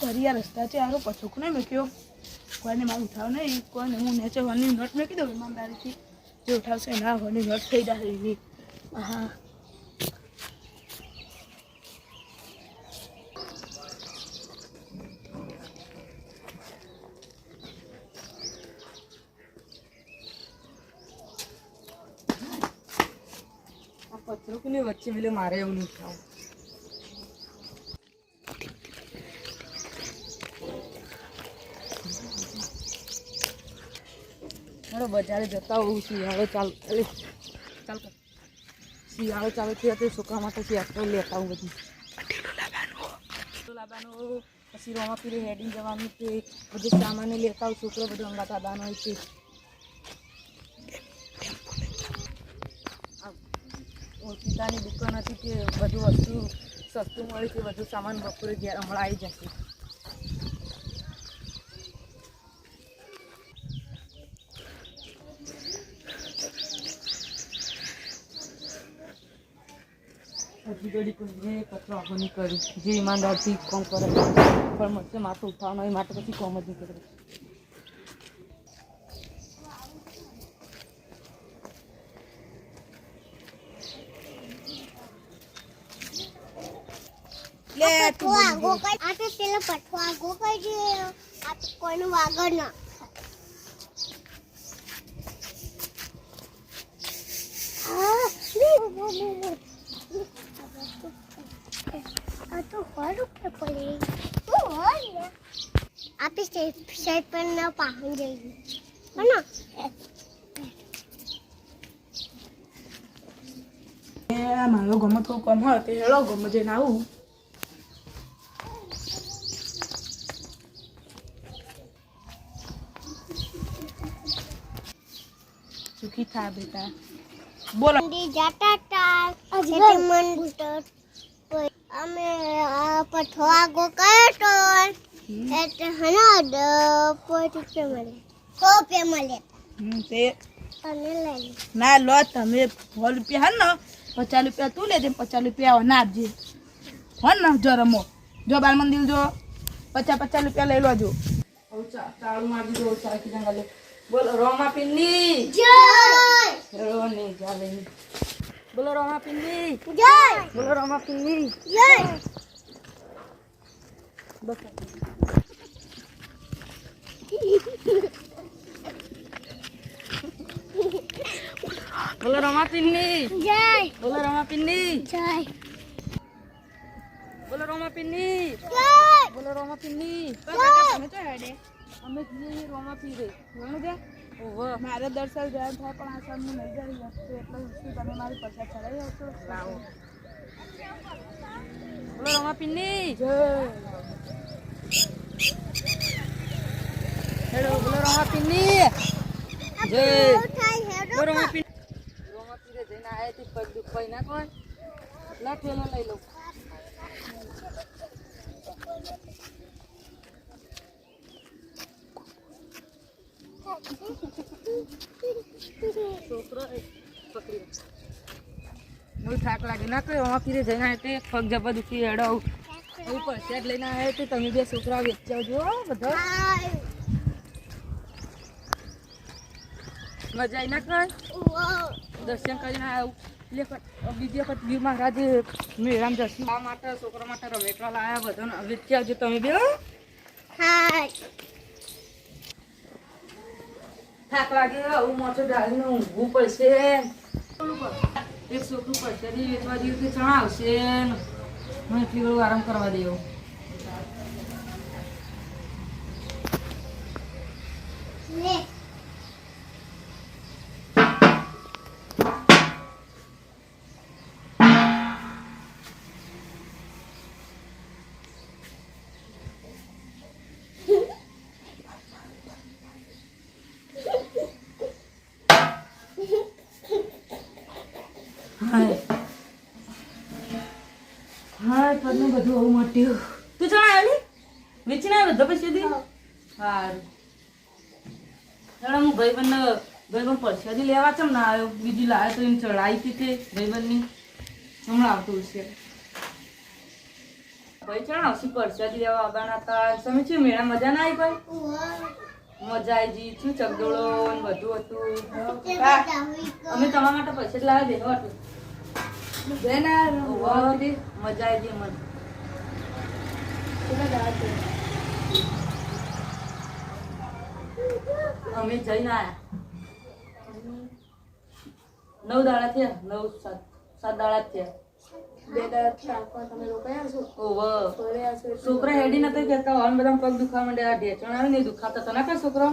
તરિયા રસ્તા છે આરો પછોક નહીં મેક્યો કોઈને માં ઉઠાવ નહીં કોઈને હું નેચે વાની નોટ મેકી દઉં ઈમાનદારીથી જે ઉઠાવશે ના વાની નોટ થઈ જશે એવી હા પથરો કોની વચ્ચે મિલે મારે એવું નહીં ખાવું ચાલો બજારે જતા હોઉં શિયાળો ચાલુ ચાલ શિયાળો ચાલુ થયા તો છોકરા માટે શિયાળો લેતા હું બધું લાવવાનું પછી રોમા પીરે હેડિંગ જવાનું છે બધું સામાન લેતા આવું છોકરો બધું અંગાત આદાન હોય છે ઓળખીતાની દુકાન હતી કે બધું વસ્તુ સસ્તું મળે છે બધું સામાન બપોરે ઘેર હમણાં આવી જશે હજી ઘડી કોઈ કચરો આગળ નહીં કર્યું જે ઈમાનદારથી કોમ કરે પણ મળશે માથું ઉઠાવવાનું એ માટે પછી કોમ જ નહીં કરે કોઈનું વાગર ના તો પડે આપે સાઈડ પર ના પાહન જઈ મારો ગમે થોડું કમ હોય તે હેળો ગમે જઈને આવું સુખી થા બેટા બોલો જાતા તા મન અમે પઠવા ગો કયો તો એટલે હનદ પોઈટ મળે 100 મળે તે અને લઈ ના લો તમે 100 રૂપિયા હે ને 50 રૂપિયા તું લેજે 50 રૂપિયા ના આપજે હો ને જો રમો જો બાલ મંદિર જો 50 રૂપિયા લઈ લોજો ચાળું મારી દો ચાકી જંગલે બોલો રોમા પિન્ની જય હેળો ને ચાલે બોલો રોમા પિન્ની જય બોલો રોમા પિન્ની જય બસ બોલો રોમા પિન્ની જય બોલો રોમા પિન્ની જય બોલો રોમા પિન્ની જય બોલો રોમા પિન્ની તમે તો હેડે અમે જઈએ રોમા પીરે ઘણું દે ઓહો મારે દર્શન જાય થાય પણ આ સામનું નહીં જાય વસ્તુ એટલે વસ્તુ તમે મારી પચાસ ચડાવી આવશો લાવો બોલો રોમા પિન્ની હેડો બોલો રોમા પિન્ની જય બોલો રોમા પિન્ની રોમા પીરે જઈને આયા તે પગ દુખાઈ ના કોઈ લા થેલો લઈ લો છોકરો પકડી મને થાક લાગે ના કોઈ રોમા પીરે જઈને આવ્યા તે પગ જબા દુખી હેડો ઉપર સેટ લઈને આવ્યા તે તમે બે છોકરા વેચી આવજો બધા મજા આવી ના કર દર્શન કરીને આવ્યું બીજી વખત વીર મહારાજ મેળામાં દર્શન આ માટે છોકરા માટે રમેકડા લાવ્યા બધા વેચી આવજો તમે બે થાક લાગે આવું મોટો ડાળીને ઊંઘવું પડશે એક છોકરું પડશે વેચવા જેવું કે ચણા આવશે મને એટલી બધું આરામ કરવા દેવો હા પદનું બધું આવું મટ્યું તું ચણા આવ્યો ને વેચીને આવ્યો બધા પૈસા દે સારું હું ભાઈબંધ પરસાદી લેવા ચમ ના આવ્યો બીજી લાવે તો એને ચડાવી હતી તે ભાઈબંધની હમણાં આવતું છે ભાઈ ચાલ આવશે પરસાદી લેવા આવવાના હતા તમે શું મેળા મજા ના આવી ભાઈ મજા આવી ગઈ શું ચકડોળો ને બધું હતું અમે તમારા માટે પૈસા જ લાવ્યા દેવા હતું બેના મજા આવી ગઈ મને અમે જઈને આયા 9 દાડા થયા 9 7 દાડા થયા 2 દાડા રાખવા તમે રોકાયા છો ઓવ ફર્યા છો છોકરા હેડી નતા કહેતા હવે બધા પગ દુખાવા માંડ્યા ઢેચણ આવે ને દુખાતા તને કઈ છોકરા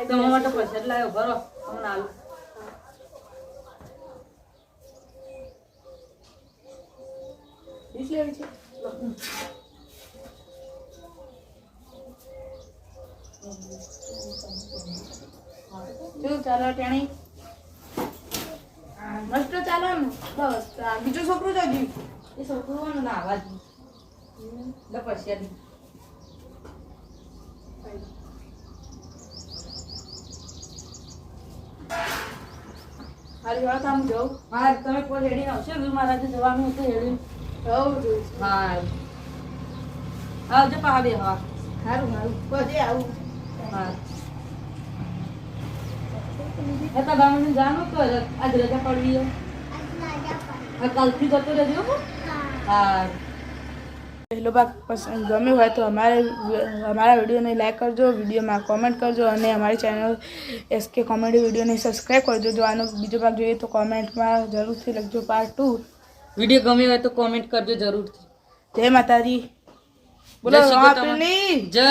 તમારા માટે પૈસા જ લાવ્યો ભરો તમને આલુ ડીશ લેવી છે જો ચાલો ટેણી મસ્ત ચાલો ને બસ આ બીજો છોકરો જ હજી એ છોકરો ના આવાજ લે પૈસા દી હારી વાત આમ જાઉં હા તમે કોઈ હેડી આવશે ગુરુ મહારાજે જવાનું હતું હેડી જવું જોઈશ હા આવજો પા બે હા સારું સારું બધે આવું હા હતા ગામનું જાણું તો આજ રજા પડવી હા કાલથી જતો રહેજો હા પહેલો ભાગ પસંદ ગમ્યો હોય તો અમારા વિડીયોને લાઈક કરજો વિડીયોમાં કોમેન્ટ કરજો અને અમારી ચેનલ SK કોમેડી વિડીયોને સબસ્ક્રાઈબ કરજો જો આનો બીજો ભાગ જોઈએ તો કોમેન્ટમાં જરૂરથી લખજો પાર્ટ 2 વિડીયો ગમ્યો હોય તો કોમેન્ટ કરજો જરૂરથી જય માતાજી બોલો જય શ્રી કૃષ્ણ. આપની જય